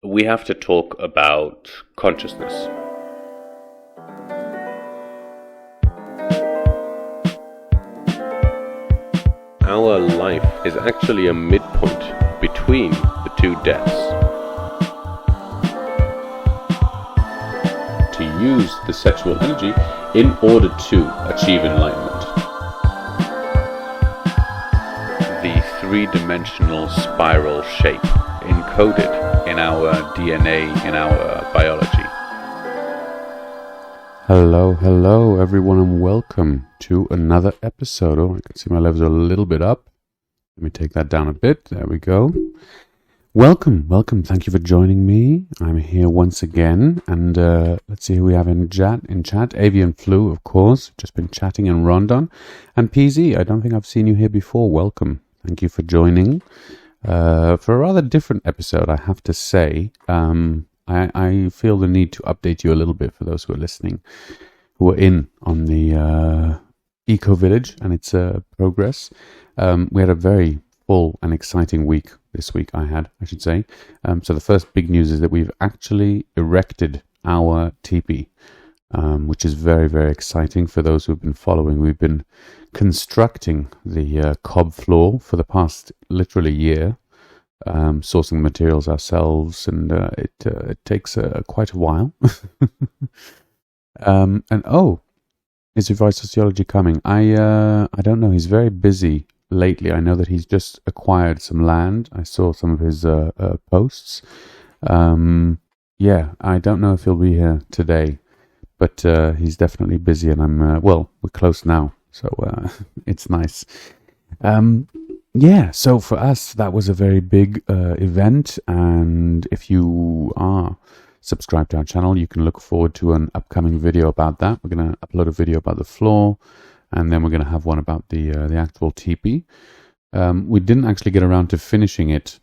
we have to talk about consciousness. Our life is actually a midpoint between the two deaths. To use the sexual energy in order to achieve enlightenment. The three-dimensional spiral shape encoded in our DNA, in our biology. Hello everyone, and welcome to another episode. Oh, I can see my levels are a little bit up. Let me take that down a bit. There we go. Welcome. Thank you for joining me. I'm here once again, and let's see who we have in chat. Avian Flu, of course, just been chatting, and Rondon. And PZ, I don't think I've seen you here before. Welcome. Thank you for joining. For a rather different episode, I have to say. I feel the need to update you a little bit for those who are listening, who are in on the Eco Village and its progress. We had a very full and exciting week this week, I should say. So the first big news is that we've actually erected our teepee, which is very, very exciting for those who've been following. We've been constructing the cob floor for the past literally year. Sourcing materials ourselves, and it takes quite a while. Is Revised Sociology coming? I don't know. He's very busy lately. I know that he's just acquired some land. I saw some of his posts. I don't know if he'll be here today, but he's definitely busy, and we're close now, so it's nice. So for us, that was a very big event, and if you are subscribed to our channel, you can look forward to an upcoming video about that. We're going to upload a video about the floor, and then we're going to have one about the actual teepee. We didn't actually get around to finishing it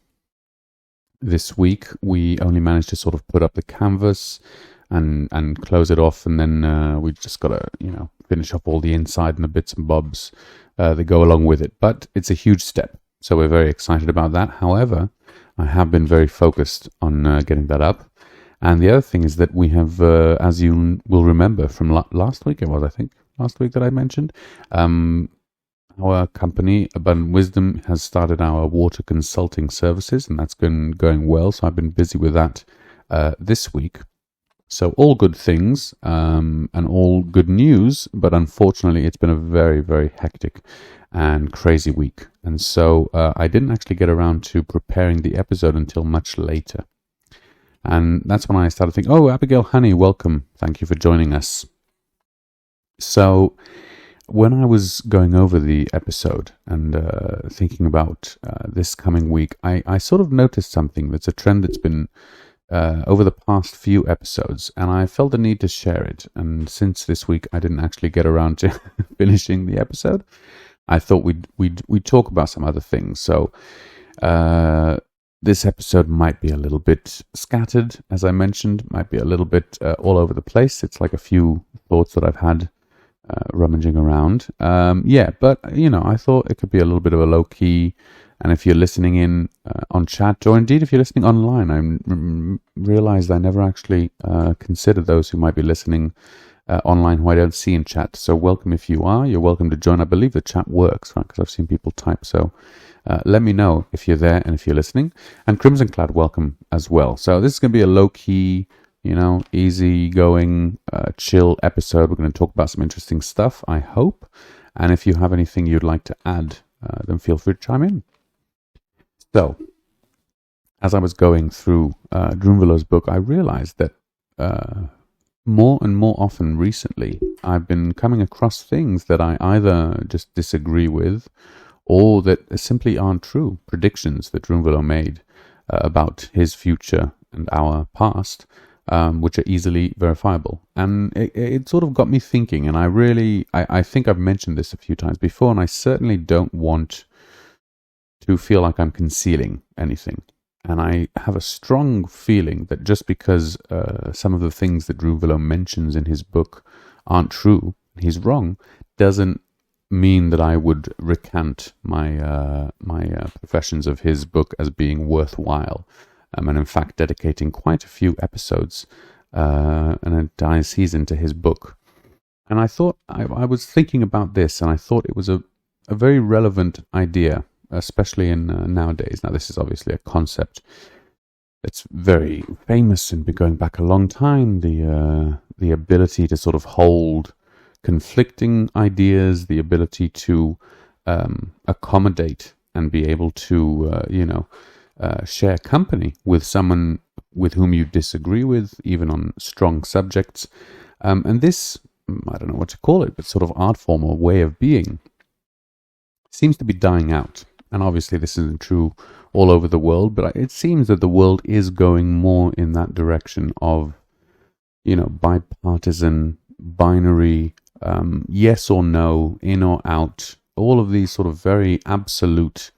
this week. We only managed to sort of put up the canvas and close it off, and then we just got to finish up all the inside and the bits and bobs that go along with it. But it's a huge step, so we're very excited about that. However, I have been very focused on getting that up. And the other thing is that we have, as you will remember from last week, last week that I mentioned, our company, Abundant Wisdom, has started our water consulting services, and that's been going well. So I've been busy with that this week. So all good things and all good news, but unfortunately it's been a very, very hectic and crazy week. And so I didn't actually get around to preparing the episode until much later. And that's when I started thinking, Abigail Honey, welcome. Thank you for joining us. So when I was going over the episode and thinking about this coming week, I sort of noticed something that's a trend that's been over the past few episodes, and I felt the need to share it. And since this week I didn't actually get around to finishing the episode, I thought we'd talk about some other things. So this episode might be a little bit scattered, as I mentioned, might be a little bit all over the place. It's like a few thoughts that I've had rummaging around. But I thought it could be a little bit of a low key. And if you're listening in on chat, or indeed if you're listening online, I realized I never actually considered those who might be listening online who I don't see in chat. So welcome if you are. You're welcome to join. I believe the chat works, right? Because I've seen people type. So let me know if you're there and if you're listening. And Crimson Clad, welcome as well. So this is going to be a low-key, easy-going, chill episode. We're going to talk about some interesting stuff, I hope. And if you have anything you'd like to add, then feel free to chime in. So, as I was going through Drunvalo's book, I realized that more and more often recently, I've been coming across things that I either just disagree with, or that simply aren't true. Predictions that Drunvalo made about his future and our past, which are easily verifiable. And it sort of got me thinking, and I think I've mentioned this a few times before, and I certainly don't want to feel like I'm concealing anything. And I have a strong feeling that just because some of the things that Drunvalo mentions in his book aren't true, he's wrong, doesn't mean that I would recant my professions of his book as being worthwhile. and in fact dedicating quite a few episodes and an entire season to his book. And I thought, I was thinking about this, and I thought it was a very relevant idea, especially in nowadays. Now, this is obviously a concept that's very famous and been going back a long time. The ability to sort of hold conflicting ideas, the ability to accommodate and be able to, share company with someone with whom you disagree with, even on strong subjects. And this, I don't know what to call it, but sort of art form or way of being seems to be dying out. And obviously this isn't true all over the world, but it seems that the world is going more in that direction of, bipartisan, binary, yes or no, in or out, all of these sort of very absolute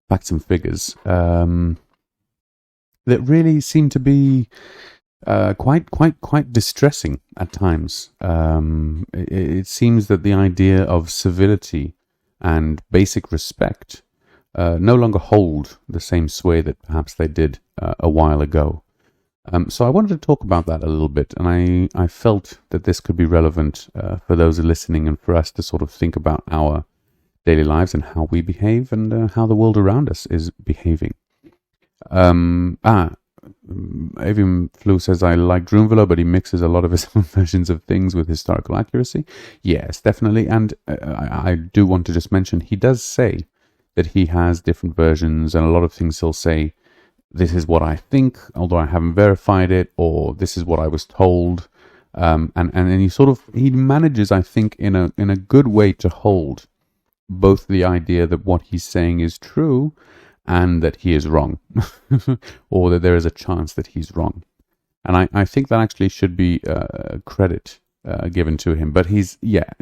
facts and figures that really seem to be quite distressing at times. It seems that the idea of civility and basic respect no longer hold the same sway that perhaps they did a while ago. So I wanted to talk about that a little bit, and I felt that this could be relevant for those listening and for us to sort of think about our daily lives and how we behave and how the world around us is behaving. Avian Flu says, I like Drunvalo, but he mixes a lot of his own versions of things with historical accuracy. Yes, definitely. And I do want to just mention, he does say that he has different versions, and a lot of things he'll say, this is what I think, although I haven't verified it, or this is what I was told. And he manages, I think, in a good way to hold both the idea that what he's saying is true and that he is wrong, or that there is a chance that he's wrong. And I think that actually should be credit given to him. But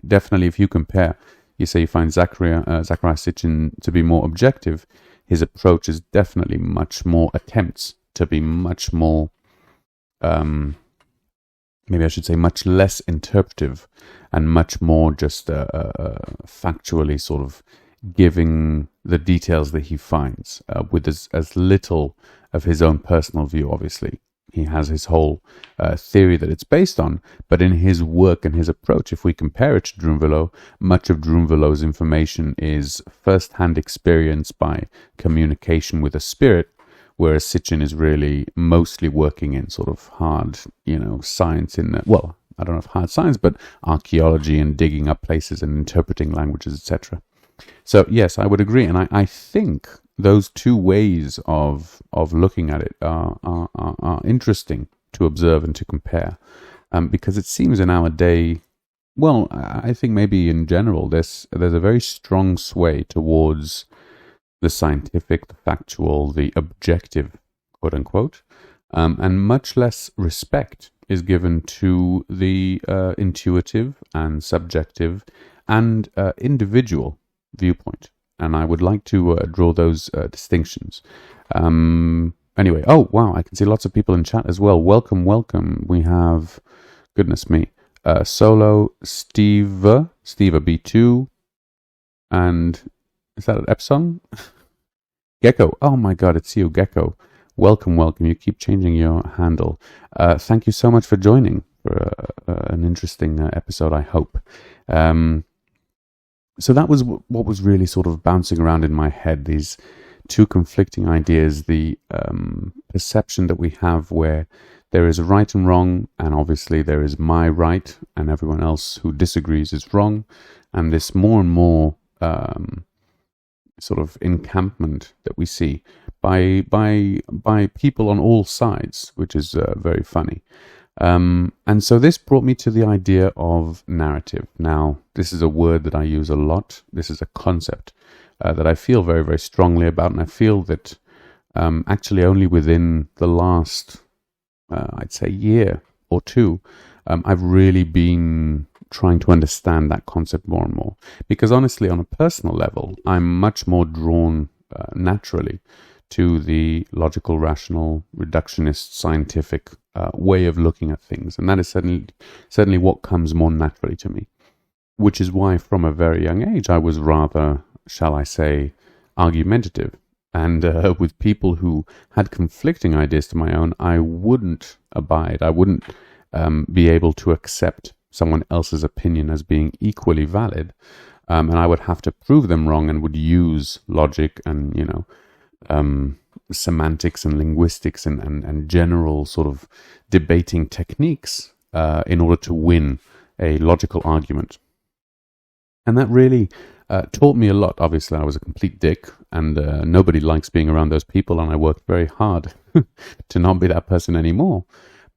definitely, if you compare, you say you find Zachariah Sitchin to be more objective, his approach is definitely much more attempts to be much more, maybe I should say much less interpretive and much more just factually sort of giving the details that he finds with as little of his own personal view, obviously. He has his whole theory that it's based on, but in his work and his approach, if we compare it to Drunvalo, much of Drunvalo's information is first-hand experience by communication with a spirit, whereas Sitchin is really mostly working in sort of hard, science I don't know if hard science, but archaeology and digging up places and interpreting languages, etc. So yes, I would agree, and I think those two ways of looking at it are interesting to observe and to compare, because it seems in our day, well, I think maybe in general there's a very strong sway towards the scientific, the factual, the objective, quote unquote, and much less respect is given to the intuitive and subjective and individual viewpoint. And I would like to draw those distinctions. Anyway, oh, wow, I can see lots of people in chat as well. Welcome. We have, goodness me, Solo, Steve B2, and is that an Epsong? Gecko. Oh my God, it's you, Gecko. Welcome. You keep changing your handle. Thank you so much for joining for an interesting episode, I hope. So that was what was really sort of bouncing around in my head, these two conflicting ideas, the perception that we have where there is right and wrong, and obviously there is my right, and everyone else who disagrees is wrong, and this more and more sort of encampment that we see by people on all sides, which is very funny. And so this brought me to the idea of narrative. Now, this is a word that I use a lot. This is a concept that I feel very, very strongly about, and I feel that actually only within the last, I'd say, year or two, I've really been trying to understand that concept more and more. Because honestly, on a personal level, I'm much more drawn naturally to the logical, rational, reductionist, scientific way of looking at things. And that is certainly what comes more naturally to me. Which is why from a very young age I was rather, shall I say, argumentative. And with people who had conflicting ideas to my own, I wouldn't abide. I wouldn't be able to accept someone else's opinion as being equally valid. And I would have to prove them wrong and would use logic and, semantics and linguistics and general sort of debating techniques in order to win a logical argument. And that really taught me a lot. Obviously, I was a complete dick, and nobody likes being around those people, and I worked very hard to not be that person anymore.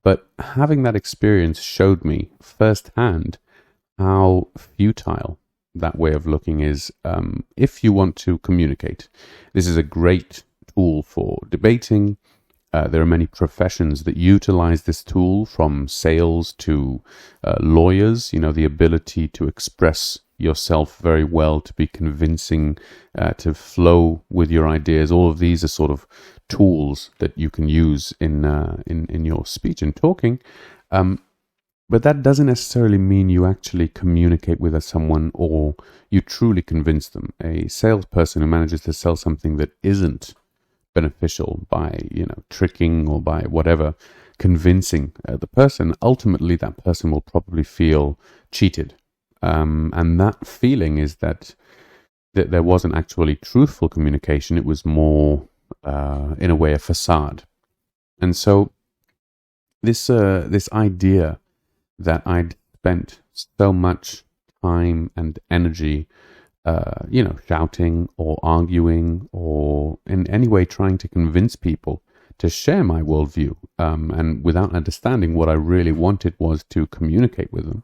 But having that experience showed me firsthand how futile that way of looking is if you want to communicate. This is a great tool for debating. There are many professions that utilize this tool, from sales to lawyers, the ability to express yourself very well, to be convincing, to flow with your ideas. All of these are sort of tools that you can use in your speech and talking. But that doesn't necessarily mean you actually communicate with someone or you truly convince them. A salesperson who manages to sell something that isn't beneficial by, tricking or by whatever, convincing the person, ultimately that person will probably feel cheated. And that feeling is that there wasn't actually truthful communication. It was more, in a way, a facade. And so this idea that I'd spent so much time and energy, shouting or arguing or in any way trying to convince people to share my worldview, and without understanding what I really wanted was to communicate with them.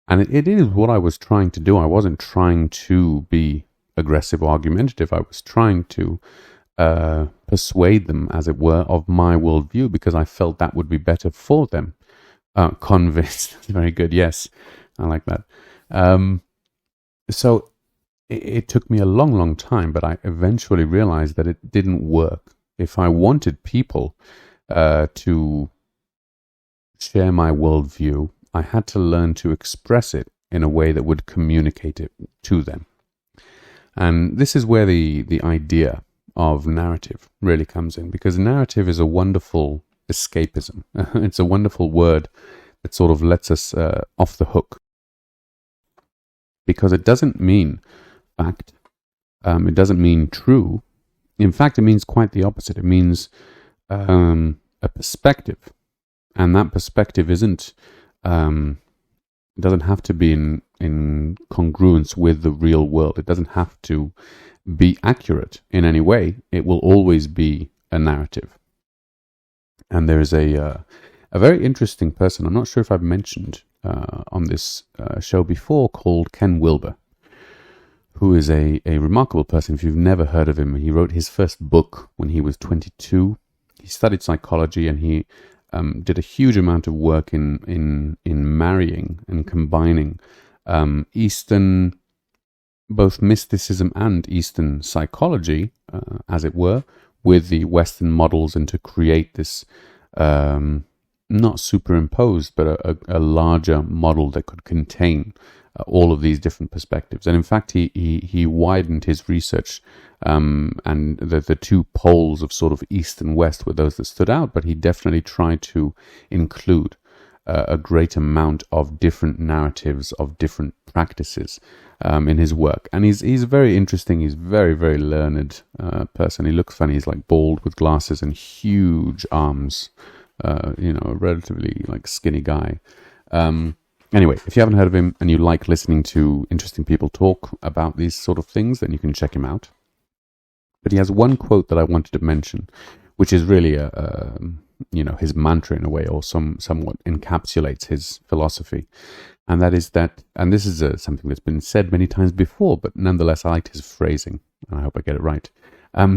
And it is what I was trying to do. I wasn't trying to be aggressive or argumentative. I was trying to persuade them, as it were, of my worldview, because I felt that would be better for them. Convinced. Very good. Yes, I like that. So it took me a long, long time, but I eventually realized that it didn't work. If I wanted people to share my worldview, I had to learn to express it in a way that would communicate it to them. And this is where the idea of narrative really comes in, because narrative is a wonderful escapism. It's a wonderful word that sort of lets us off the hook, because it doesn't mean fact. It doesn't mean true. In fact, it means quite the opposite. It means a perspective, and that perspective doesn't have to be in congruence with the real world. It doesn't have to be accurate in any way. It will always be a narrative. And there is a very interesting person, I'm not sure if I've mentioned on this show before, called Ken Wilber, who is a remarkable person. If you've never heard of him, he wrote his first book when he was 22. He studied psychology, and he did a huge amount of work in marrying and combining Eastern, both mysticism and Eastern psychology, as it were, with the Western models, and to create this not superimposed, but a larger model that could contain all of these different perspectives. And in fact, he widened his research, and the two poles of sort of East and West were those that stood out, but he definitely tried to include a great amount of different narratives, of different practices in his work. And he's very interesting. He's very, very learned person. He looks funny. He's like bald with glasses and huge arms, a relatively like skinny guy. Anyway, if you haven't heard of him and you like listening to interesting people talk about these sort of things, then you can check him out. But he has one quote that I wanted to mention, which is really his mantra in a way, or somewhat encapsulates his philosophy. And that is that, and this is something that's been said many times before, but nonetheless I liked his phrasing, and I hope I get it right.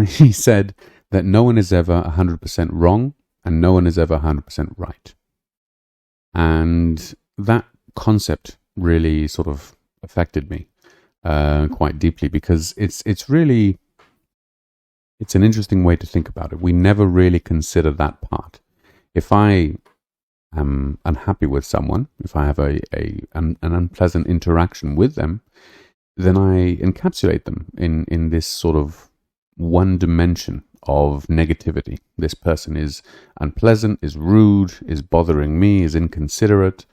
He said that no one is ever 100% wrong, and no one is ever 100% right. And that concept really sort of affected me quite deeply, because it's an interesting way to think about it. We never really consider that part. If I am unhappy with someone, if I have an unpleasant interaction with them, then I encapsulate them in this sort of one dimension of negativity. This person is unpleasant, is rude, is bothering me, is inconsiderate.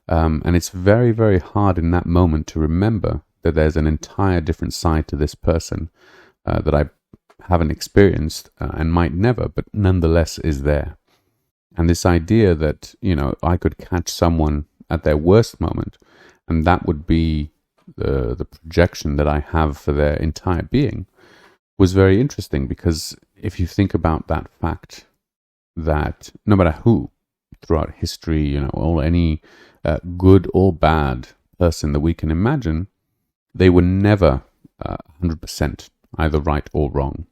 And it's very, very hard in that moment to remember that there's an entire different side to this person that I haven't experienced and might never, but nonetheless is there. And this idea that, I could catch someone at their worst moment, and that would be the projection that I have for their entire being, was very interesting, because if you think about that fact, that no matter who throughout history, or any good or bad person that we can imagine, they were never 100% either right or wrong.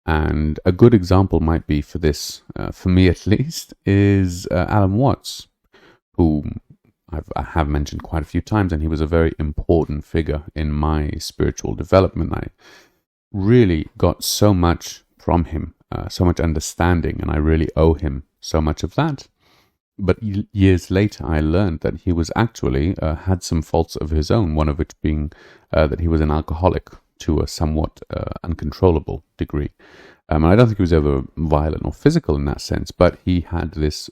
And a good example might be for this, for me at least, is Alan Watts, who I have mentioned quite a few times, and he was a very important figure in my spiritual development. I really got so much from him, so much understanding, and I really owe him so much of that. But years later, I learned that he was actually had some faults of his own, one of which being that he was an alcoholic to a somewhat uncontrollable degree. And I don't think he was ever violent or physical in that sense, but he had this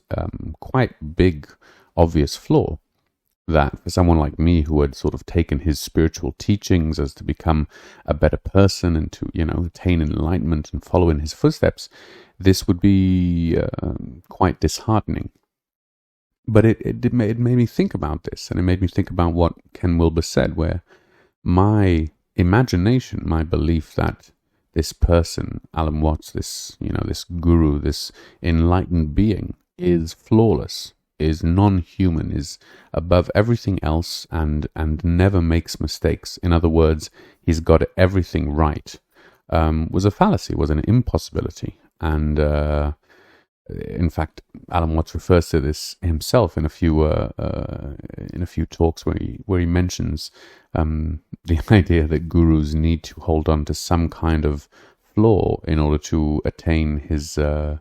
quite big, obvious flaw that for someone like me, who had sort of taken his spiritual teachings as to become a better person and to, attain enlightenment and follow in his footsteps, this would be quite disheartening. But it made me think about this, and it made me think about what Ken Wilber said, where my imagination, my belief that this person, Alan Watts, this guru, this enlightened being, is flawless, is non-human, is above everything else, and never makes mistakes. In other words, he's got everything right, was a fallacy, was an impossibility. And in fact, Alan Watts refers to this himself in a few talks where he mentions the idea that gurus need to hold on to some kind of flaw in order to attain in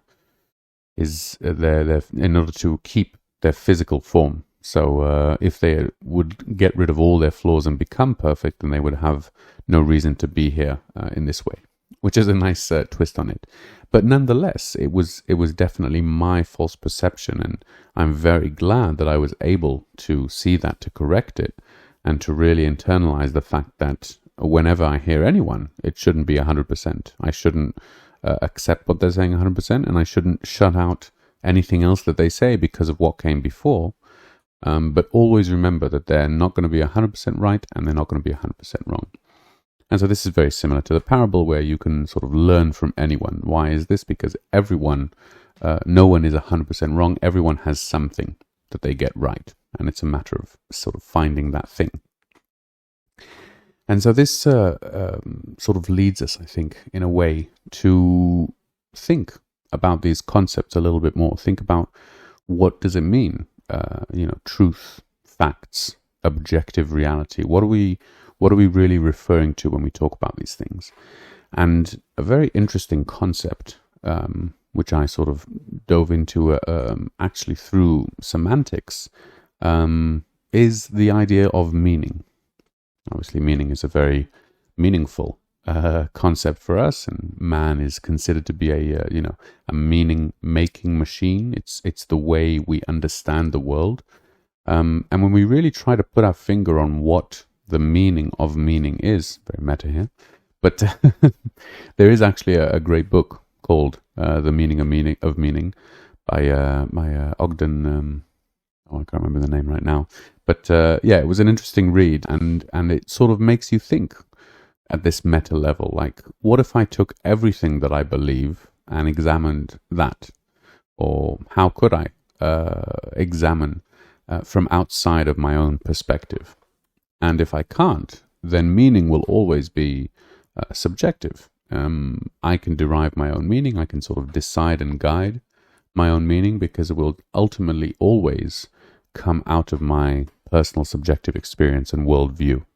order to keep their physical form. So if they would get rid of all their flaws and become perfect, then they would have no reason to be here in this way, which is a nice twist on it. But nonetheless, it was definitely my false perception, and I'm very glad that I was able to see that, to correct it, and to really internalize the fact that whenever I hear anyone, it shouldn't be 100%. I shouldn't accept what they're saying 100%, and I shouldn't shut out anything else that they say because of what came before. But always remember that they're not going to be 100% right, and they're not going to be 100% wrong. And so this is very similar to the parable, where you can sort of learn from anyone. Why is this? Because everyone, no one is 100% wrong. Everyone has something that they get right. And it's a matter of sort of finding that thing. And so this sort of leads us, I think, in a way, to think about these concepts a little bit more. Think about, what does it mean? Truth, facts, objective reality. What are we really referring to when we talk about these things? And a very interesting concept, which I sort of dove into actually through semantics, is the idea of meaning. Obviously, meaning is a very meaningful concept for us, and man is considered to be a meaning-making machine. It's the way we understand the world. And when we really try to put our finger on what the meaning of meaning is, very meta here, but there is actually a great book called The Meaning of Meaning by Ogden. I can't remember the name right now, but it was an interesting read, and it sort of makes you think at this meta level, like, what if I took everything that I believe and examined that? Or how could I examine from outside of my own perspective? And if I can't, then meaning will always be subjective. I can derive my own meaning. I can sort of decide and guide my own meaning, because it will ultimately always come out of my personal subjective experience and worldview.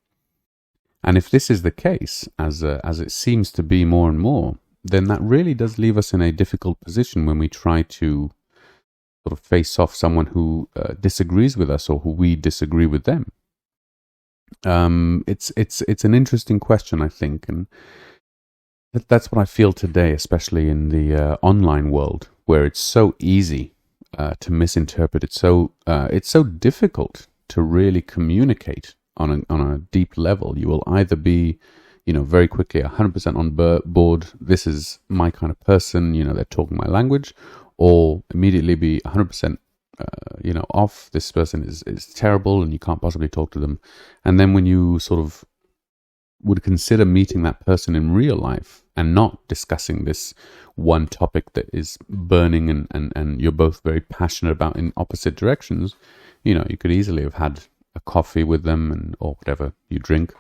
And if this is the case, as it seems to be more and more, then that really does leave us in a difficult position when we try to sort of face off someone who disagrees with us, or who we disagree with them. It's an interesting question, I think, and That's what I feel today, especially in the online world, where it's so easy to misinterpret. It's so difficult to really communicate on a deep level. You will either be, very quickly 100% on board. This is my kind of person. They're talking my language, or immediately be 100%. Off. This person is terrible, and you can't possibly talk to them. And then when you sort of would consider meeting that person in real life and not discussing this one topic that is burning and you're both very passionate about in opposite directions, you could easily have had a coffee with them or whatever you drink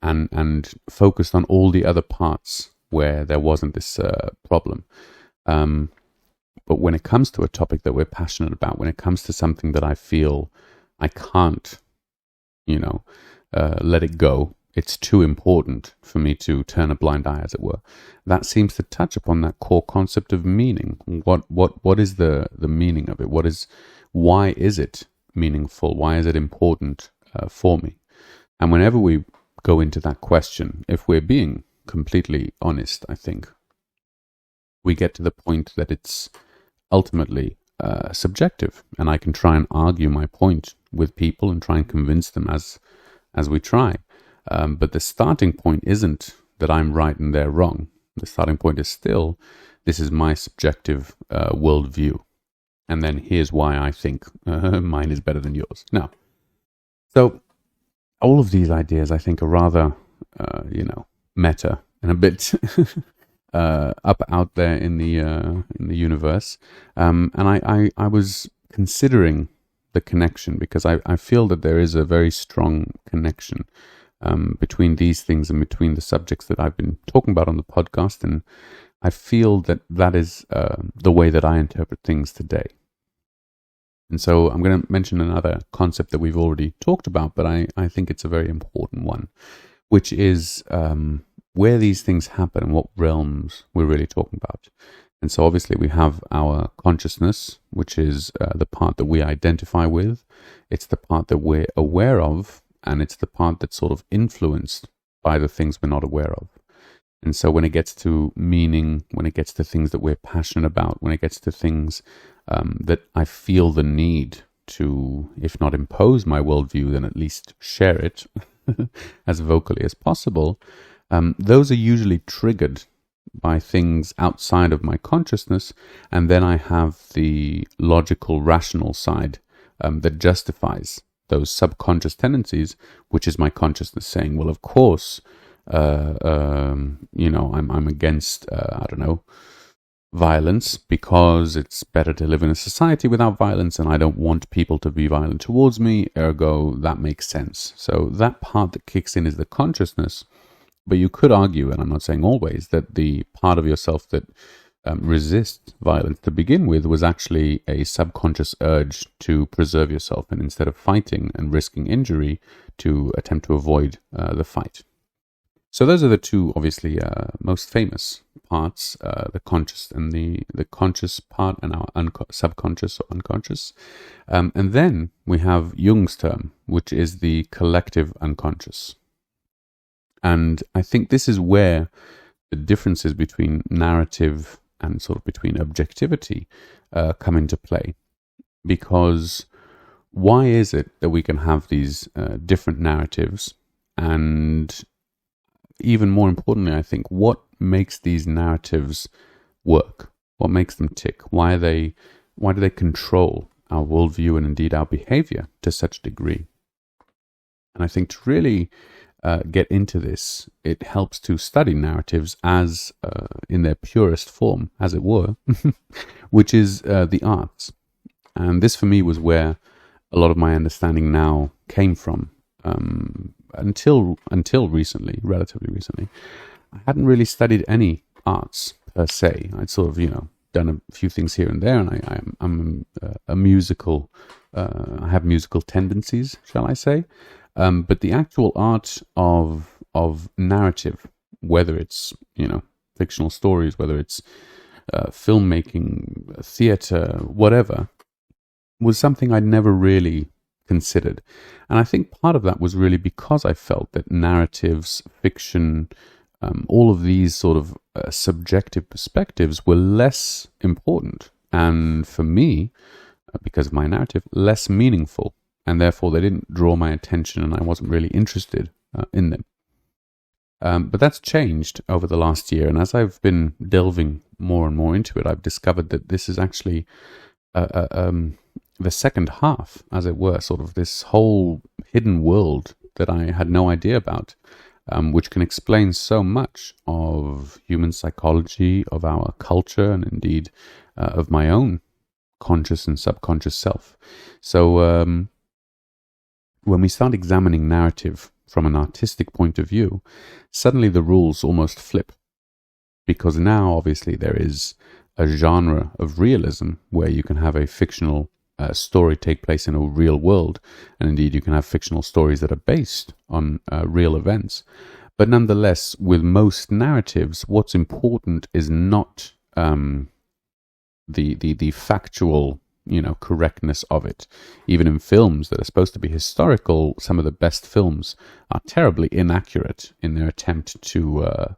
and focused on all the other parts where there wasn't this problem. But when it comes to a topic that we're passionate about, when it comes to something that I feel I can't, let it go, it's too important for me to turn a blind eye, as it were. That seems to touch upon that core concept of meaning. What is the meaning of it? Why is it meaningful? Why is it important for me? And whenever we go into that question, if we're being completely honest, I think we get to the point that it's ultimately subjective, and I can try and argue my point with people and try and convince them as we try. But the starting point isn't that I'm right and they're wrong. The starting point is still, this is my subjective worldview. And then here's why I think mine is better than yours. Now, so all of these ideas, I think, are rather, meta and a bit up out there in the universe. And I was considering the connection, because I feel that there is a very strong connection between these things and between the subjects that I've been talking about on the podcast. And I feel that is the way that I interpret things today. And so I'm going to mention another concept that we've already talked about, but I think it's a very important one, which is where these things happen and what realms we're really talking about. And so obviously we have our consciousness, which is the part that we identify with. It's the part that we're aware of, and it's the part that's sort of influenced by the things we're not aware of. And so when it gets to meaning, when it gets to things that we're passionate about, when it gets to things that I feel the need to, if not impose my worldview, then at least share it as vocally as possible, those are usually triggered by things outside of my consciousness. And then I have the logical, rational side that justifies those subconscious tendencies, which is my consciousness saying, well, of course, I'm against, violence, because it's better to live in a society without violence, and I don't want people to be violent towards me, ergo, that makes sense. So that part that kicks in is the consciousness. But you could argue, and I'm not saying always, that the part of yourself that resists violence to begin with was actually a subconscious urge to preserve yourself, and instead of fighting and risking injury, to attempt to avoid the fight. So those are the two, obviously, most famous parts, the conscious and the conscious part, and our subconscious or unconscious. And then we have Jung's term, which is the collective unconscious. And I think this is where the differences between narrative and sort of between objectivity come into play. Because why is it that we can have these different narratives? And even more importantly, I think, what makes these narratives work? What makes them tick? Why do they control our worldview and indeed our behavior to such a degree? And I think to really get into this, it helps to study narratives as in their purest form, as it were, which is the arts. And this for me was where a lot of my understanding now came from. Until recently, relatively recently, I hadn't really studied any arts per se. I'd sort of, done a few things here and there, and I'm a musical. I have musical tendencies, shall I say? But the actual art of narrative, whether it's fictional stories, whether it's filmmaking, theater, whatever, was something I'd never really considered. And I think part of that was really because I felt that narratives, fiction, all of these sort of subjective perspectives were less important, and for me, because of my narrative, less meaningful, and therefore they didn't draw my attention, and I wasn't really interested in them. But that's changed over the last year, and as I've been delving more and more into it, I've discovered that this is actually the second half, as it were, sort of this whole hidden world that I had no idea about, which can explain so much of human psychology, of our culture, and indeed of my own conscious and subconscious self. So when we start examining narrative from an artistic point of view, suddenly the rules almost flip. Because now, obviously, there is a genre of realism where you can have a fictional story take place in a real world, and indeed you can have fictional stories that are based on real events. But nonetheless, with most narratives, what's important is not the factual, correctness of it. Even in films that are supposed to be historical, some of the best films are terribly inaccurate in their attempt to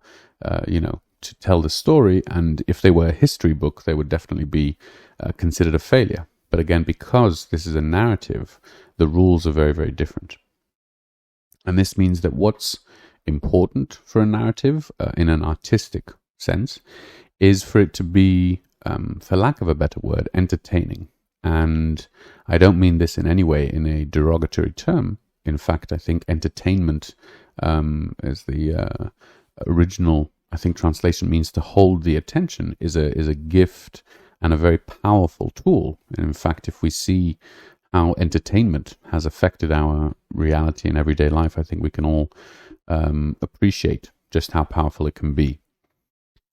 to tell the story, and if they were a history book, they would definitely be considered a failure. But again, because this is a narrative, the rules are very, very different. And this means that what's important for a narrative, in an artistic sense, is for it to be, for lack of a better word, entertaining. And I don't mean this in any way in a derogatory term. In fact, I think entertainment, as the original, I think, translation means to hold the attention, is a gift and a very powerful tool. And in fact, if we see how entertainment has affected our reality and everyday life, I think we can all appreciate just how powerful it can be.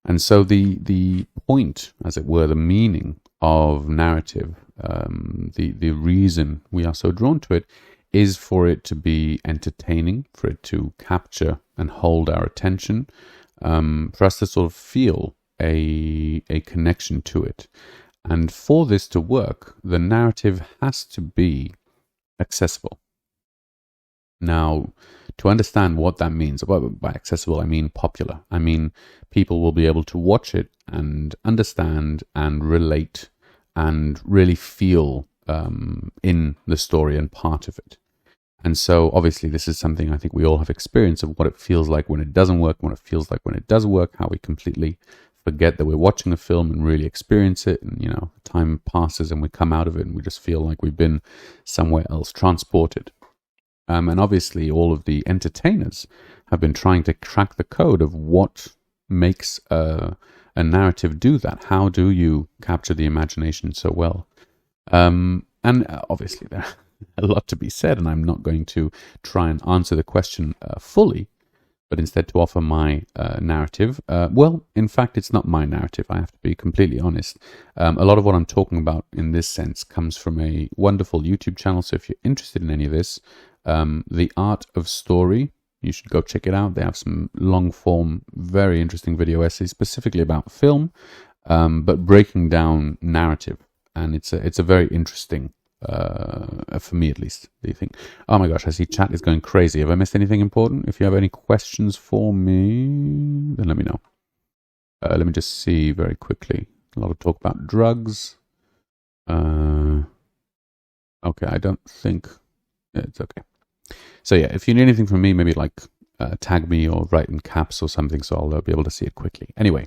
And so the point, as it were, the meaning of narrative, the reason we are so drawn to it, is for it to be entertaining, for it to capture and hold our attention, for us to sort of feel a connection to it. And for this to work, the narrative has to be accessible. Now, to understand what that means, by accessible, I mean popular. I mean, people will be able to watch it and understand and relate and really feel in the story and part of it. And so, obviously, this is something I think we all have experience of, what it feels like when it doesn't work, what it feels like when it does work, how we completely forget that we're watching a film and really experience it. And, time passes and we come out of it and we just feel like we've been somewhere else, transported. And obviously, all of the entertainers have been trying to crack the code of what makes a narrative do that. How do you capture the imagination so well? And obviously, there a lot to be said, and I'm not going to try and answer the question fully, but instead to offer my narrative. Well, in fact, it's not my narrative. I have to be completely honest. A lot of what I'm talking about in this sense comes from a wonderful YouTube channel. So if you're interested in any of this, The Art of Story, you should go check it out. They have some long form, very interesting video essays specifically about film, but breaking down narrative. And it's a very interesting, for me at least. Do you think? Oh my gosh, I see chat is going crazy. Have I missed anything important? If you have any questions for me, then let me know. Let me just see very quickly. A lot of talk about drugs. Okay, I don't think it's okay. So yeah, if you need anything from me, maybe like tag me or write in caps or something, so I'll be able to see it quickly. Anyway,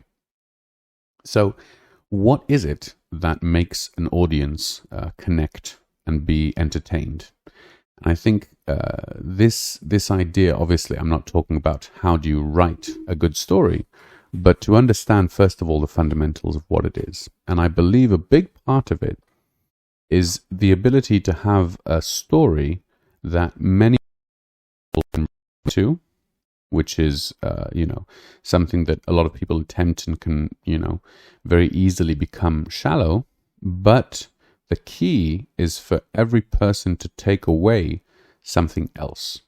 so what is it that makes an audience connect and be entertained? And I think this idea, obviously, I'm not talking about how do you write a good story, but to understand, first of all, the fundamentals of what it is. And I believe a big part of it is the ability to have a story that many people can relate to, which is, something that a lot of people attempt and can, very easily become shallow. But the key is for every person to take away something else.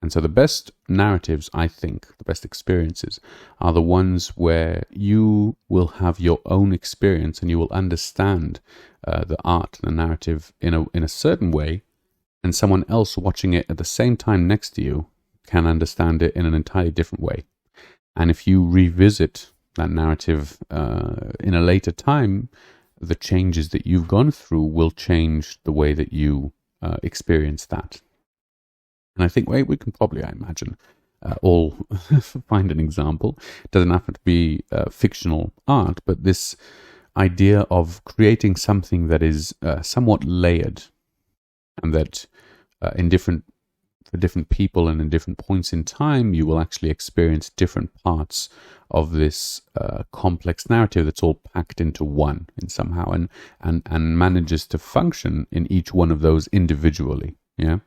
And so the best narratives, I think, the best experiences are the ones where you will have your own experience and you will understand the art, the narrative in a certain way, and someone else watching it at the same time next to you can understand it in an entirely different way. And if you revisit that narrative in a later time, the changes that you've gone through will change the way that you experience that. And I think we can probably, I imagine, all find an example. It doesn't have to be fictional art, but this idea of creating something that is somewhat layered, and that for different people and in different points in time, you will actually experience different parts of this complex narrative that's all packed into one in somehow, and manages to function in each one of those individually. Yeah.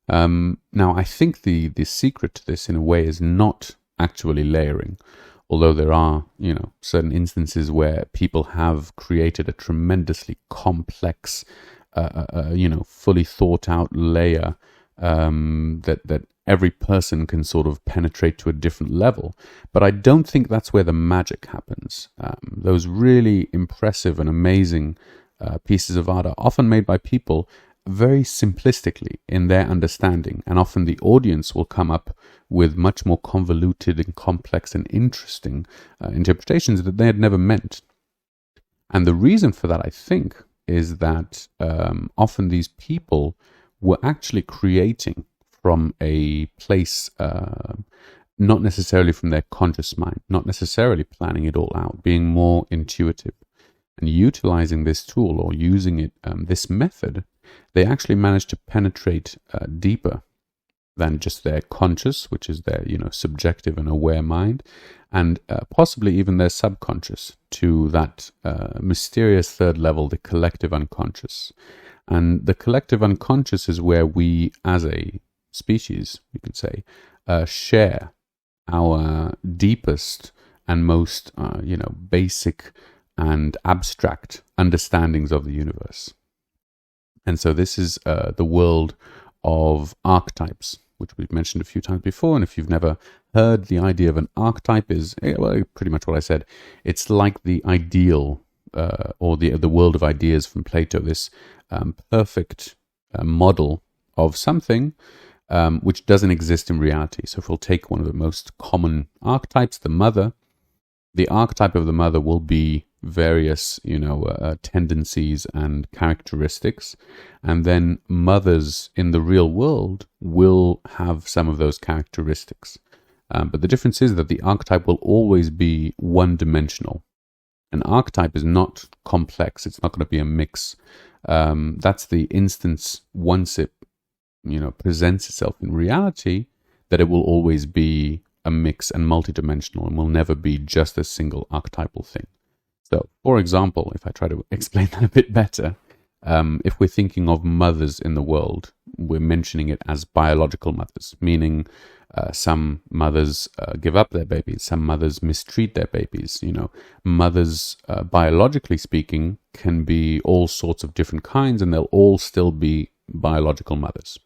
Now, I think the secret to this, in a way, is not actually layering, although there are, certain instances where people have created a tremendously complex, fully thought out layer that every person can sort of penetrate to a different level. But I don't think that's where the magic happens. Those really impressive and amazing pieces of art are often made by people very simplistically in their understanding, and often the audience will come up with much more convoluted and complex and interesting interpretations that they had never meant. And the reason for that, I think, is that often these people were actually creating from a place, not necessarily from their conscious mind, not necessarily planning it all out, being more intuitive. And utilizing this tool, or using it, this method, they actually manage to penetrate deeper than just their conscious, which is their, subjective and aware mind, and possibly even their subconscious, to that mysterious third level, the collective unconscious. And the collective unconscious is where we, as a species, you could say, share our deepest and most, basic and abstract understandings of the universe. And so this is the world of archetypes, which we've mentioned a few times before. And if you've never heard, the idea of an archetype is, pretty much what I said. It's like the ideal, or the world of ideas from Plato, this perfect model of something which doesn't exist in reality. So if we'll take one of the most common archetypes, the mother, the archetype of the mother will be various, tendencies and characteristics, and then mothers in the real world will have some of those characteristics. But the difference is that the archetype will always be one-dimensional. An archetype is not complex. It's not going to be a mix. That's the instance, once it, presents itself in reality, that it will always be a mix and multidimensional, and will never be just a single archetypal thing. So, for example, if I try to explain that a bit better, if we're thinking of mothers in the world, we're mentioning it as biological mothers, meaning some mothers give up their babies, some mothers mistreat their babies. Mothers, biologically speaking, can be all sorts of different kinds, and they'll all still be biological mothers.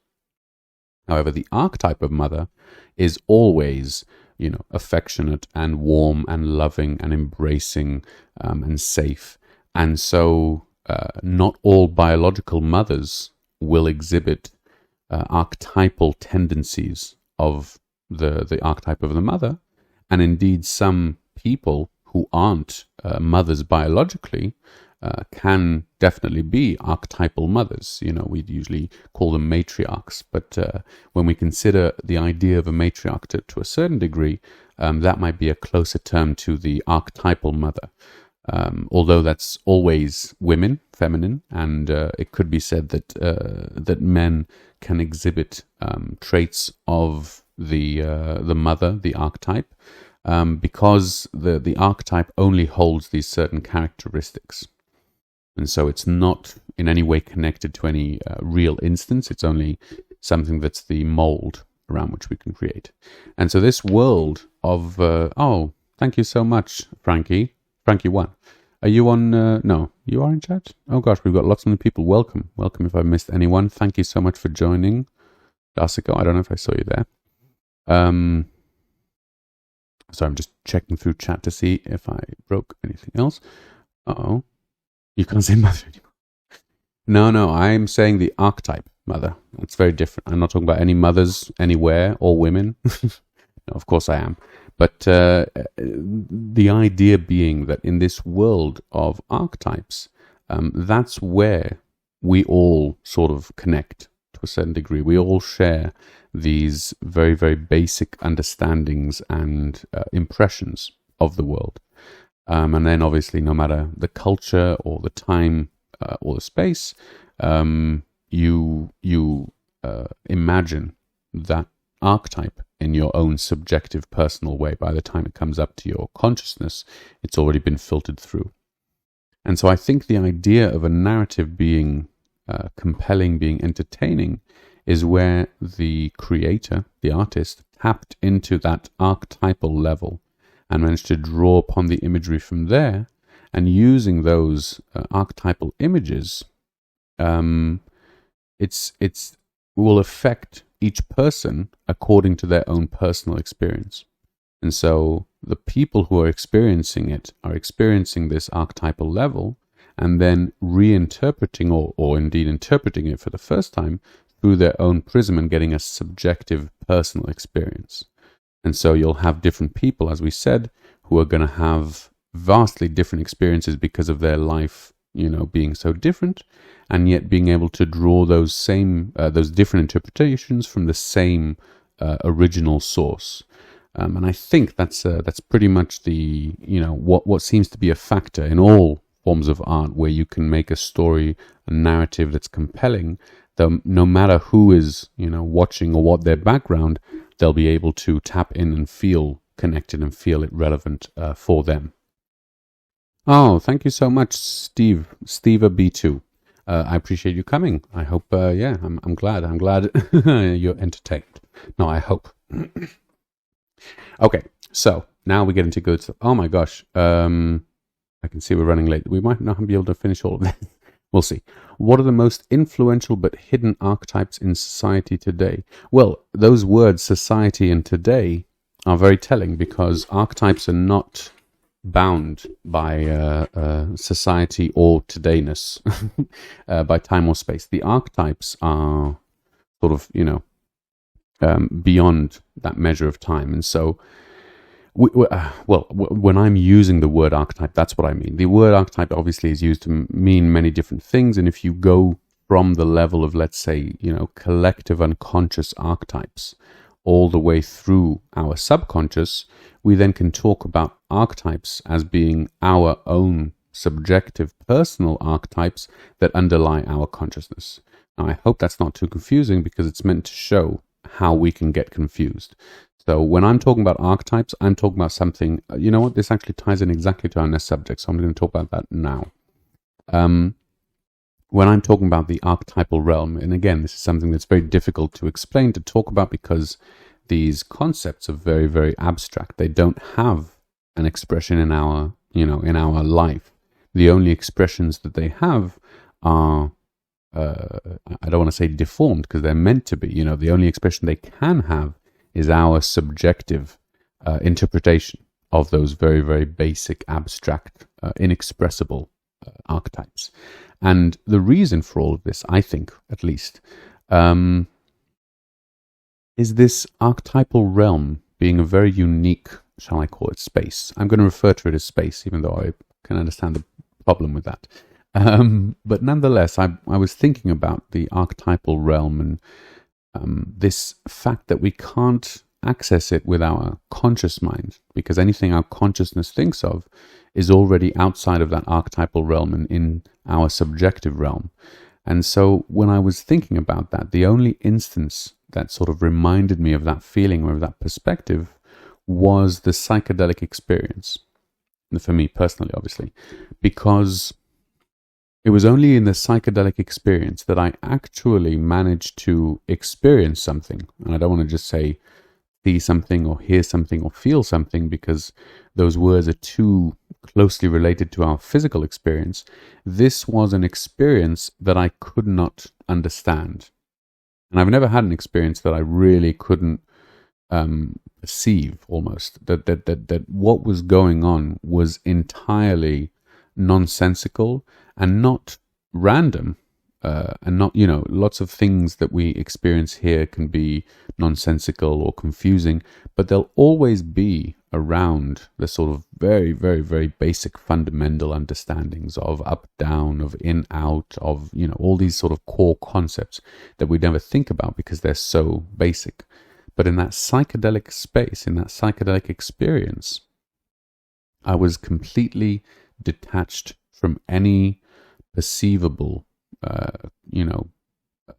However, the archetype of mother is always, affectionate and warm and loving and embracing and safe. And so not all biological mothers will exhibit archetypal tendencies of the archetype of the mother. And indeed, some people who aren't mothers biologically can definitely be archetypal mothers. We'd usually call them matriarchs, but when we consider the idea of a matriarch to a certain degree, that might be a closer term to the archetypal mother. Although that's always women, feminine, and it could be said that men can exhibit traits of the mother, the archetype, because the archetype only holds these certain characteristics. And so it's not in any way connected to any real instance. It's only something that's the mold around which we can create. And so this world of, thank you so much, Frankie. Frankie1. Are you on? No, you are in chat? Oh gosh, we've got lots of people. Welcome. Welcome if I missed anyone. Thank you so much for joining. Darsico, I don't know if I saw you there. So I'm just checking through chat to see if I broke anything else. Uh-oh. You can't say mother anymore. No, I'm saying the archetype mother. It's very different. I'm not talking about any mothers anywhere or women. Of course I am. But the idea being that in this world of archetypes, that's where we all sort of connect to a certain degree. We all share these very, very basic understandings and impressions of the world. And then obviously, no matter the culture or the time or the space, you imagine that archetype in your own subjective personal way. By the time it comes up to your consciousness, it's already been filtered through. And so I think the idea of a narrative being compelling, being entertaining, is where the creator, the artist, tapped into that archetypal level and managed to draw upon the imagery from there, and using those archetypal images, it's will affect each person according to their own personal experience. And so the people who are experiencing it are experiencing this archetypal level and then reinterpreting or indeed interpreting it for the first time through their own prism and getting a subjective personal experience. And so you'll have different people, as we said, who are going to have vastly different experiences because of their life, being so different, and yet being able to draw those different interpretations from the same original source. And I think that's pretty much the what seems to be a factor in all forms of art, where you can make a story, a narrative that's compelling. Though no matter who is watching or what their background, they'll be able to tap in and feel connected and feel it relevant for them. Oh, thank you so much, Steve B2. I appreciate you coming. I hope, I'm glad. I'm glad you're entertained. No, I hope. Okay, so now we get into good stuff. Oh my gosh, I can see we're running late. We might not be able to finish all of this. We'll see. What are the most influential but hidden archetypes in society today? Well, those words, society and today, are very telling, because archetypes are not bound by society or todayness, by time or space. The archetypes are sort of, beyond that measure of time. And so, when I'm using the word archetype, that's what I mean. The word archetype obviously is used to mean many different things. And if you go from the level of, let's say, collective unconscious archetypes all the way through our subconscious, we then can talk about archetypes as being our own subjective personal archetypes that underlie our consciousness. Now, I hope that's not too confusing, because it's meant to show how we can get confused. So when I'm talking about archetypes, I'm talking about something, this actually ties in exactly to our next subject, so I'm going to talk about that now. When I'm talking about the archetypal realm, and again, this is something that's very difficult to explain, to talk about, because these concepts are very, very abstract. They don't have an expression in our, in our life. The only expressions that they have are, I don't want to say deformed, because they're meant to be. The only expression they can have is our subjective interpretation of those very, very basic, abstract, inexpressible archetypes. And the reason for all of this, I think, at least, is this archetypal realm being a very unique, shall I call it, space. I'm going to refer to it as space, even though I can understand the problem with that. But nonetheless, I was thinking about the archetypal realm and this fact that we can't access it with our conscious mind, because anything our consciousness thinks of is already outside of that archetypal realm and in our subjective realm. And so when I was thinking about that, the only instance that sort of reminded me of that feeling or of that perspective was the psychedelic experience. For me personally, obviously, because it was only in the psychedelic experience that I actually managed to experience something. And I don't want to just say see something or hear something or feel something, because those words are too closely related to our physical experience. This was an experience that I could not understand. And I've never had an experience that I really couldn't perceive, almost. That what was going on was entirely nonsensical and not random. and not, lots of things that we experience here can be nonsensical or confusing, but they'll always be around the sort of very, very, very basic fundamental understandings of up, down, of in, out, of, all these sort of core concepts that we never think about because they're so basic. But in that psychedelic space, in that psychedelic experience, I was completely detached from any perceivable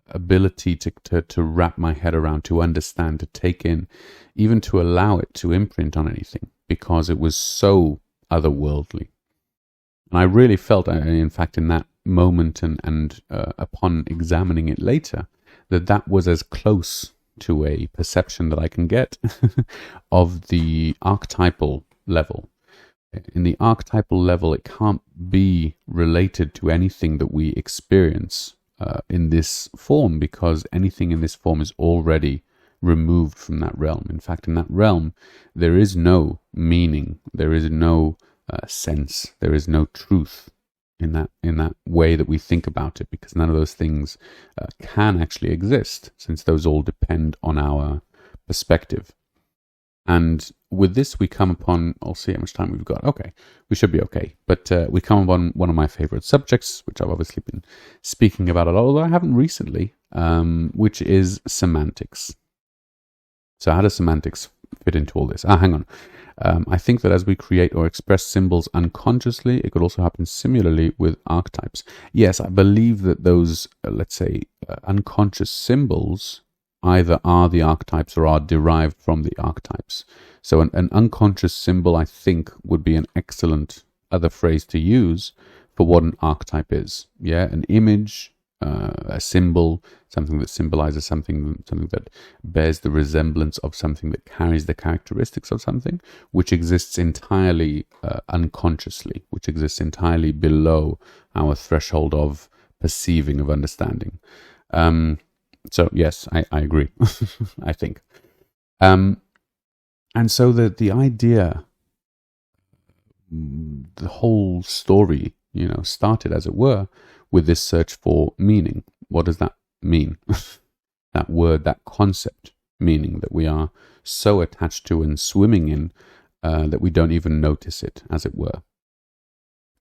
ability to wrap my head around, to understand, to take in, even to allow it to imprint on anything, because it was so otherworldly. And I really felt, in fact, in that moment and upon examining it later, that was as close to a perception that I can get of the archetypal level. In the archetypal level, it can't be related to anything that we experience in this form, because anything in this form is already removed from that realm. In fact, in that realm, there is no meaning, there is no sense, there is no truth in that way that we think about it, because none of those things can actually exist, since those all depend on our perspective. And with this, we come upon, I'll see how much time we've got. Okay, we should be okay. But we come upon one of my favorite subjects, which I've obviously been speaking about a lot, although I haven't recently, which is semantics. So how does semantics fit into all this? Hang on. I think that as we create or express symbols unconsciously, it could also happen similarly with archetypes. Yes, I believe that those, let's say, unconscious symbols either are the archetypes or are derived from the archetypes. So an unconscious symbol, I think, would be an excellent other phrase to use for what an archetype is. Yeah, an image, a symbol, something that symbolizes something that bears the resemblance of something, that carries the characteristics of something, which exists entirely unconsciously, which exists entirely below our threshold of perceiving, of understanding. So yes, I agree. I think, and so the idea, the whole story, started, as it were, with this search for meaning. What does that mean? That word, that concept, meaning, that we are so attached to and swimming in that we don't even notice it, as it were.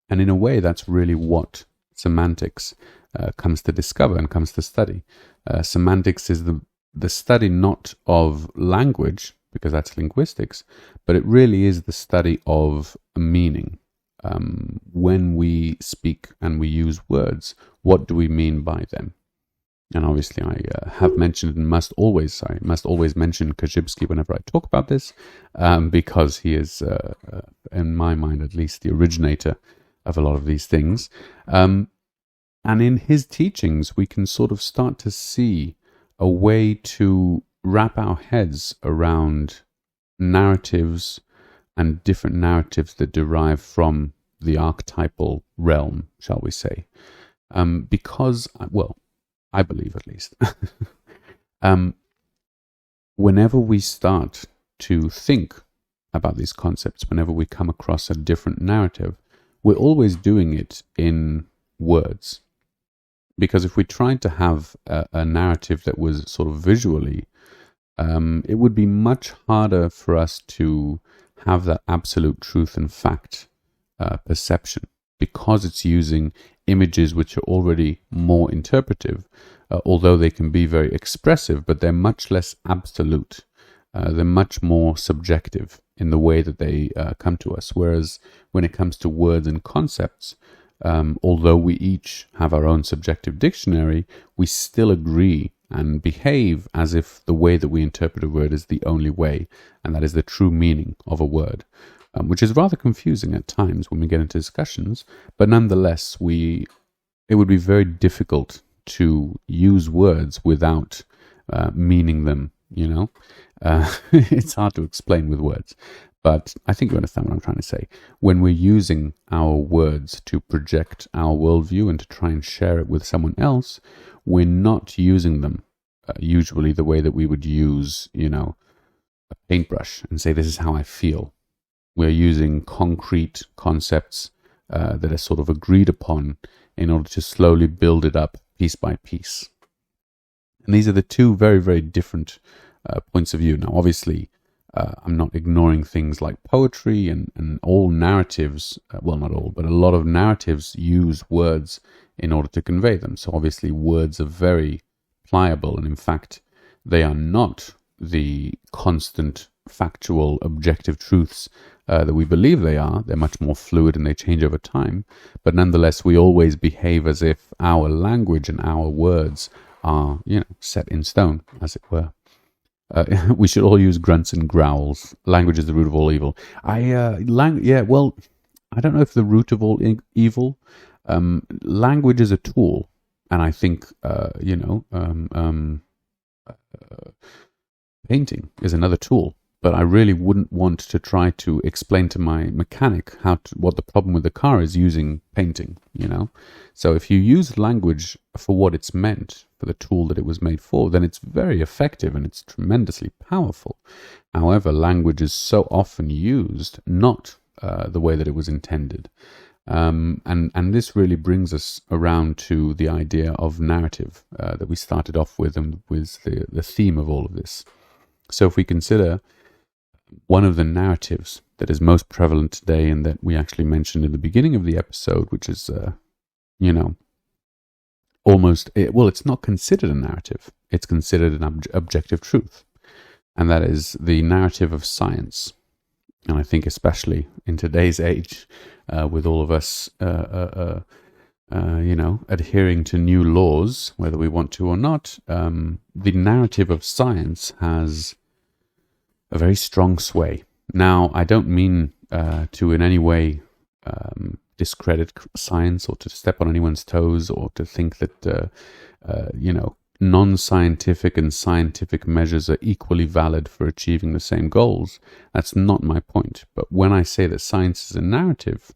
And in a way, that's really what semantics comes to discover and comes to study. Semantics is the study not of language, because that's linguistics, but it really is the study of meaning. When we speak and we use words, what do we mean by them? And obviously I have mentioned and must always mention Kaczynski whenever I talk about this, because he is, in my mind at least, the originator of a lot of these things. And in his teachings, we can sort of start to see a way to wrap our heads around narratives and different narratives that derive from the archetypal realm, shall we say. Because, well, I believe at least, whenever we start to think about these concepts, whenever we come across a different narrative, we're always doing it in words. Because if we tried to have a narrative that was sort of visually, it would be much harder for us to have that absolute truth and fact perception, because it's using images which are already more interpretive, although they can be very expressive, but they're much less absolute. They're much more subjective in the way that they come to us. Whereas when it comes to words and concepts, although we each have our own subjective dictionary, we still agree and behave as if the way that we interpret a word is the only way, and that is the true meaning of a word, which is rather confusing at times when we get into discussions, but nonetheless, it would be very difficult to use words without meaning them, It's hard to explain with words. But I think you understand what I'm trying to say. When we're using our words to project our worldview and to try and share it with someone else, we're not using them usually the way that we would use, a paintbrush and say, this is how I feel. We're using concrete concepts that are sort of agreed upon in order to slowly build it up piece by piece. And these are the two very, very different points of view. Now, obviously, I'm not ignoring things like poetry and all narratives, well, not all, but a lot of narratives use words in order to convey them. So obviously words are very pliable, and in fact, they are not the constant, factual, objective truths that we believe they are. They're much more fluid and they change over time. But nonetheless, we always behave as if our language and our words are, set in stone, as it were. We should all use grunts and growls. Language is the root of all evil. I don't know if the root of all evil. Language is a tool, and I think painting is another tool. But I really wouldn't want to try to explain to my mechanic what the problem with the car is using painting, So if you use language for what it's meant, for the tool that it was made for, then it's very effective and it's tremendously powerful. However, language is so often used not the way that it was intended. And this really brings us around to the idea of narrative that we started off with, and with the theme of all of this. So if we consider one of the narratives that is most prevalent today, and that we actually mentioned in the beginning of the episode, which is, it's not considered a narrative. It's considered an objective truth. And that is the narrative of science. And I think especially in today's age, with all of us, adhering to new laws, whether we want to or not, the narrative of science has a very strong sway. Now, I don't mean to in any way discredit science, or to step on anyone's toes, or to think that, non-scientific and scientific measures are equally valid for achieving the same goals. That's not my point. But when I say that science is a narrative,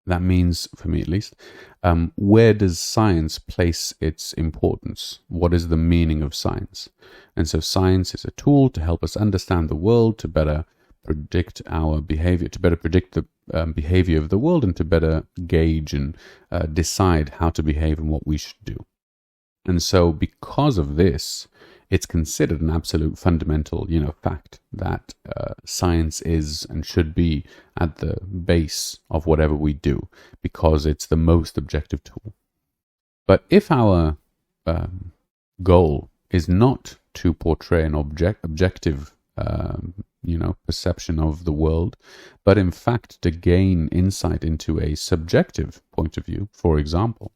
that means, for me at least, where does science place its importance? What is the meaning of science? And so science is a tool to help us understand the world, to better predict our behavior, to better predict the behavior of the world, and to better gauge and decide how to behave and what we should do. And so because of this, it's considered an absolute fundamental, fact that science is and should be at the base of whatever we do, because it's the most objective tool. But if our goal is not to portray an objective, perception of the world, but in fact to gain insight into a subjective point of view, for example,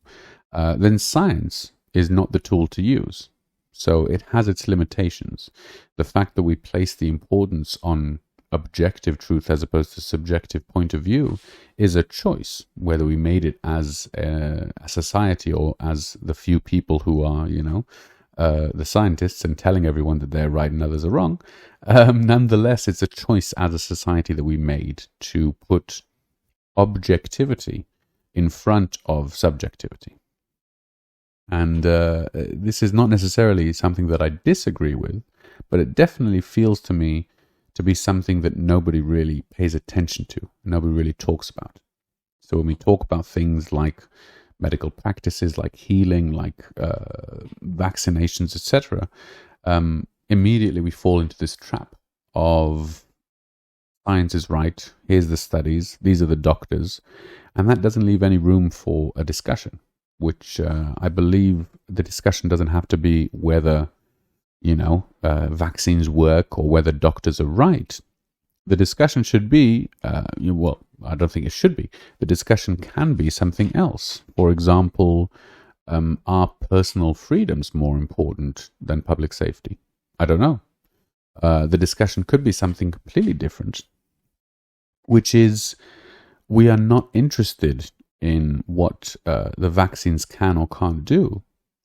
then science is not the tool to use. So it has its limitations. The fact that we place the importance on objective truth as opposed to subjective point of view is a choice, whether we made it as a society or as the few people who are, the scientists and telling everyone that they're right and others are wrong. Nonetheless, it's a choice as a society that we made to put objectivity in front of subjectivity. And this is not necessarily something that I disagree with, but it definitely feels to me to be something that nobody really pays attention to, nobody really talks about. So when we talk about things like medical practices, like healing, like vaccinations, etc., immediately we fall into this trap of science is right, here's the studies, these are the doctors, and that doesn't leave any room for a discussion, which I believe the discussion doesn't have to be whether, vaccines work or whether doctors are right. The discussion should be, I don't think it should be. The discussion can be something else. For example, are personal freedoms more important than public safety? I don't know. The discussion could be something completely different, which is we are not interested in what the vaccines can or can't do,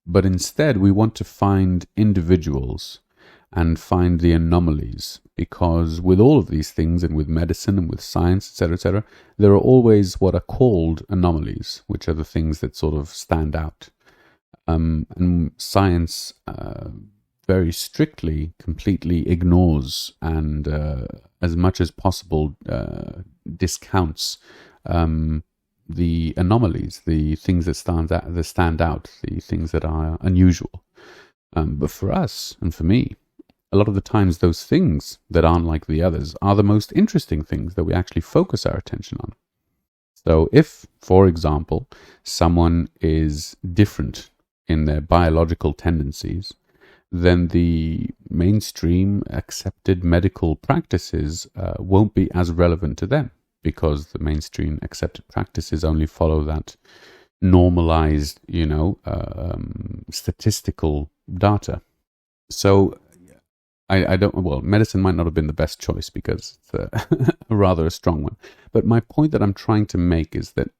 but instead we want to find individuals and find the anomalies, because with all of these things, and with medicine and with science, etc., there are always what are called anomalies, which are the things that sort of stand out. And science very strictly, completely ignores and as much as possible discounts the anomalies, the things that stand out, the things that are unusual. But for us, and for me, a lot of the times those things that aren't like the others are the most interesting things that we actually focus our attention on. So if, for example, someone is different in their biological tendencies, then the mainstream accepted medical practices won't be as relevant to them, because the mainstream accepted practices only follow that normalized, statistical data. So medicine might not have been the best choice because it's rather a strong one. But my point that I'm trying to make is that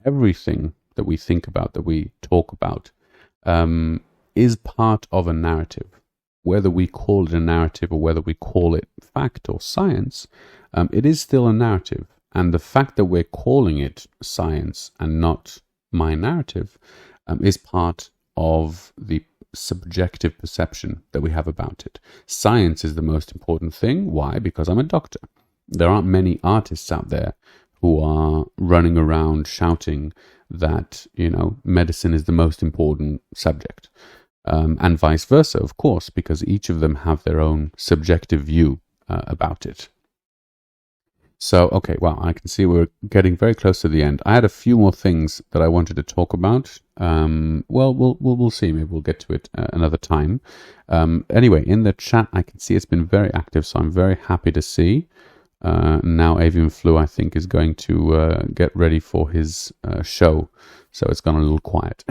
everything that we think about, that we talk about, is part of a narrative. Whether we call it a narrative or whether we call it fact or science, it is still a narrative. And the fact that we're calling it science and not my narrative is part of the subjective perception that we have about it. Science is the most important thing. Why? Because I'm a doctor. There aren't many artists out there who are running around shouting that, medicine is the most important subject. And vice versa, of course, because each of them have their own subjective view about it. So, okay, well, I can see we're getting very close to the end. I had a few more things that I wanted to talk about. We'll see. Maybe we'll get to it another time. Anyway, in the chat, I can see it's been very active, so I'm very happy to see. Now, Avian Flu, I think, is going to get ready for his show, so it's gone a little quiet.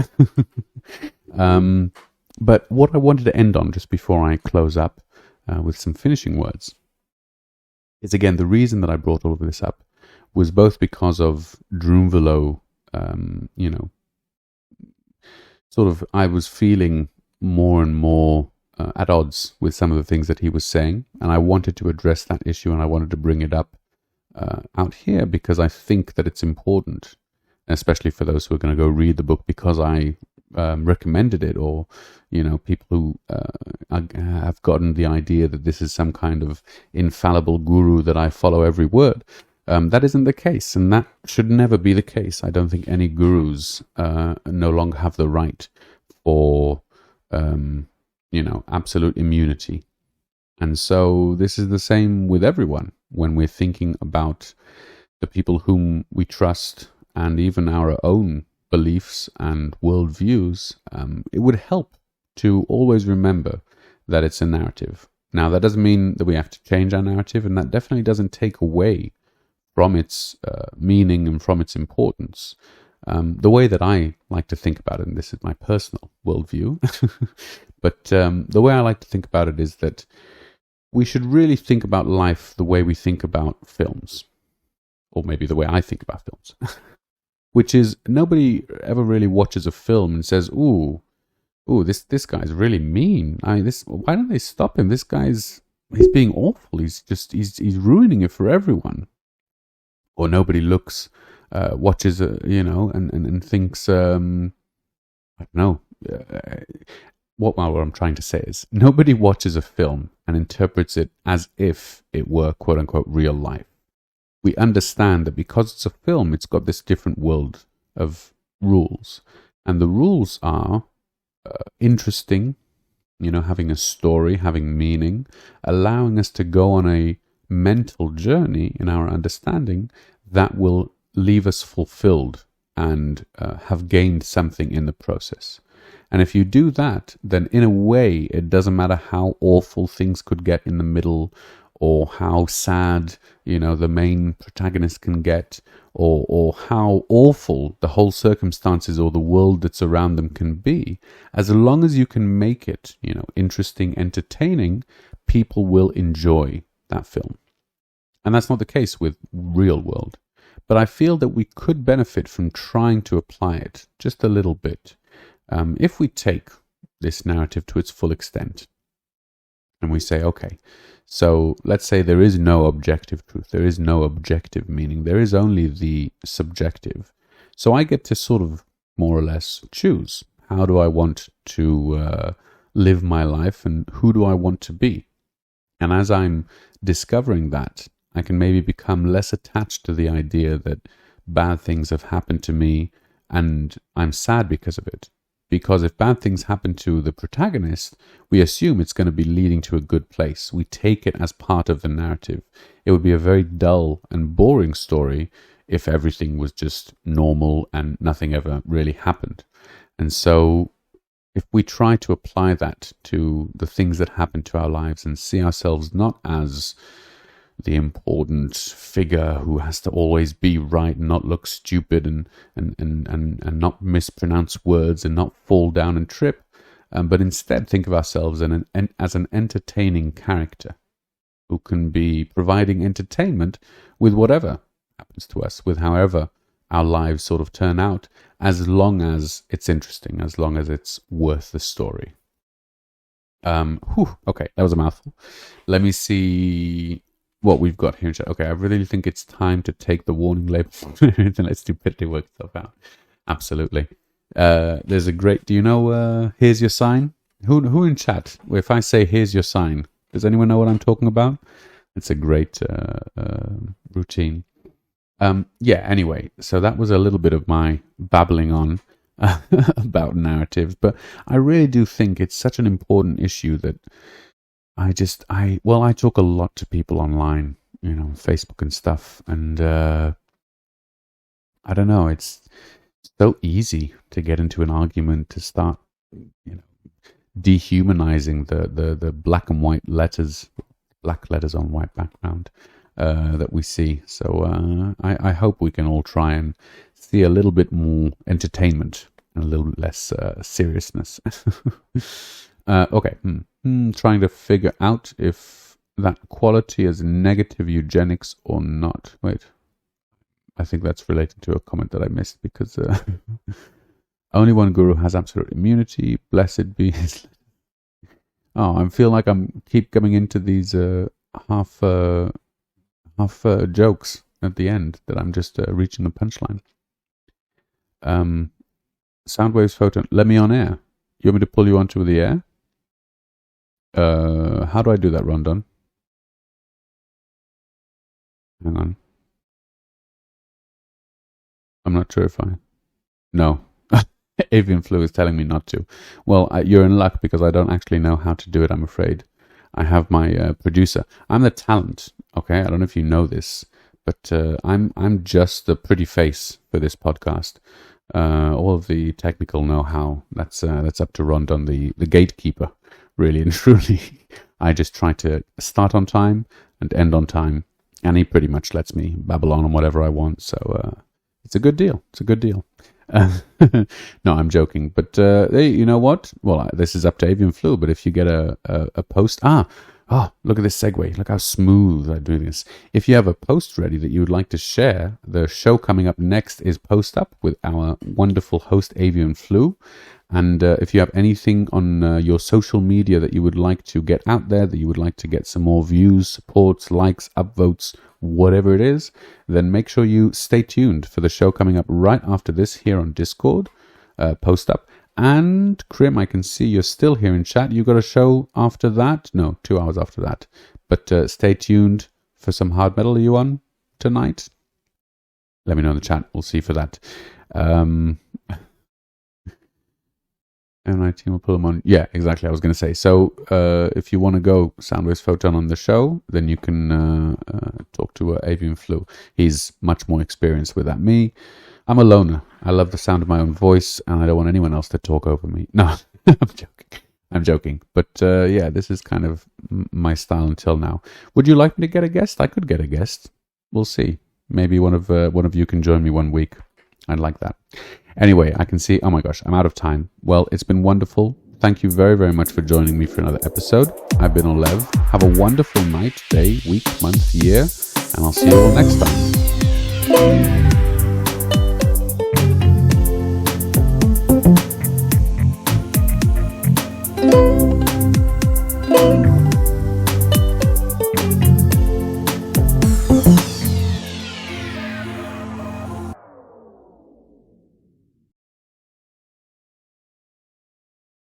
But what I wanted to end on, just before I close up with some finishing words, is again, the reason that I brought all of this up was both because of Drunvalo, I was feeling more and more at odds with some of the things that he was saying, and I wanted to address that issue, and I wanted to bring it up out here because I think that it's important, especially for those who are going to go read the book because I recommended it, or people who have gotten the idea that this is some kind of infallible guru that I follow every word. That isn't the case, and that should never be the case. I don't think any gurus no longer have the right for absolute immunity. And so this is the same with everyone when we're thinking about the people whom we trust and even our own beliefs and worldviews. It would help to always remember that it's a narrative. Now, that doesn't mean that we have to change our narrative, and that definitely doesn't take away from its meaning and from its importance. The way that I like to think about it, and this is my personal worldview, but the way I like to think about it is that we should really think about life the way we think about films, or maybe the way I think about films. Which is, nobody ever really watches a film and says, "Ooh, this guy's really mean. Why don't they stop him? He's being awful. He's ruining it for everyone." Or nobody watches, and thinks, I don't know. What I'm trying to say is, nobody watches a film and interprets it as if it were "quote unquote" real life. We understand that because it's a film, it's got this different world of rules. And the rules are interesting, having a story, having meaning, allowing us to go on a mental journey in our understanding that will leave us fulfilled and have gained something in the process. And if you do that, then in a way, it doesn't matter how awful things could get in the middle, or how sad, the main protagonist can get, or how awful the whole circumstances or the world that's around them can be. As long as you can make it, interesting, entertaining, people will enjoy that film. And that's not the case with real world. But I feel that we could benefit from trying to apply it just a little bit. If we take this narrative to its full extent, and we say, okay, so let's say there is no objective truth, there is no objective meaning, there is only the subjective. So I get to sort of more or less choose, how do I want to live my life, and who do I want to be? And as I'm discovering that, I can maybe become less attached to the idea that bad things have happened to me and I'm sad because of it. Because if bad things happen to the protagonist, we assume it's going to be leading to a good place. We take it as part of the narrative. It would be a very dull and boring story if everything was just normal and nothing ever really happened. And so if we try to apply that to the things that happen to our lives and see ourselves not as the important figure who has to always be right and not look stupid and not mispronounce words and not fall down and trip, but instead think of ourselves as an entertaining character who can be providing entertainment with whatever happens to us, with however our lives sort of turn out, as long as it's interesting, as long as it's worth the story. Okay, that was a mouthful. Let me see what we've got here. Okay, I really think it's time to take the warning label and let stupidity work itself out. Absolutely. There's a great, do you know, here's your sign? Who in chat, if I say here's your sign, does anyone know what I'm talking about? It's a great routine. Anyway, so that was a little bit of my babbling on about narratives, but I really do think it's such an important issue that I talk a lot to people online, Facebook and stuff, and I don't know, it's so easy to get into an argument, to start, dehumanizing the black and white letters, black letters on white background that we see. So I hope we can all try and see a little bit more entertainment and a little bit less seriousness. Okay. Trying to figure out if that quality is negative eugenics or not. Wait. I think that's related to a comment that I missed, because only one guru has absolute immunity. Blessed be his... Oh, I feel like I'm keep coming into these half jokes at the end, that I'm just reaching the punchline. Soundwaves photon, let me on air. You want me to pull you onto the air? How do I do that, Rondon? Hang on. I'm not sure if I... No. Avian flu is telling me not to. Well, you're in luck, because I don't actually know how to do it, I'm afraid. I have my producer. I'm the talent, okay? I don't know if you know this, but I'm just the pretty face for this podcast. All of the technical know-how, that's up to Rondon, the gatekeeper, really and truly. I just try to start on time and end on time, and he pretty much lets me babble on whatever I want, so it's a good deal. It's a good deal. No, I'm joking. But hey, you know what? Well, this is up to Avian Flu, but if you get a post... look at this segue. Look how smooth I'm doing this. If you have a post ready that you would like to share, the show coming up next is Post Up with our wonderful host, Avian Flu. And if you have anything on your social media that you would like to get out there, that you would like to get some more views, supports, likes, upvotes, whatever it is, then make sure you stay tuned for the show coming up right after this here on Discord, Post Up. And Krim, I can see you're still here in chat. You got a show after that? No, 2 hours after that. But stay tuned for some hard metal. Are you on tonight? Let me know in the chat. We'll see for that. MIT will pull them on. Yeah, exactly. I was going to say. So if you want to go Soundwaves Photon on the show, then you can talk to Avian Flu. He's much more experienced with that. Me, I'm a loner. I love the sound of my own voice, and I don't want anyone else to talk over me. No, I'm joking. But yeah, this is kind of my style until now. Would you like me to get a guest? I could get a guest. We'll see. Maybe one of you can join me one week. I'd like that. Anyway, I can see... Oh my gosh, I'm out of time. Well, it's been wonderful. Thank you very, very much for joining me for another episode. I've been Olev. Have a wonderful night, day, week, month, year, and I'll see you all next time.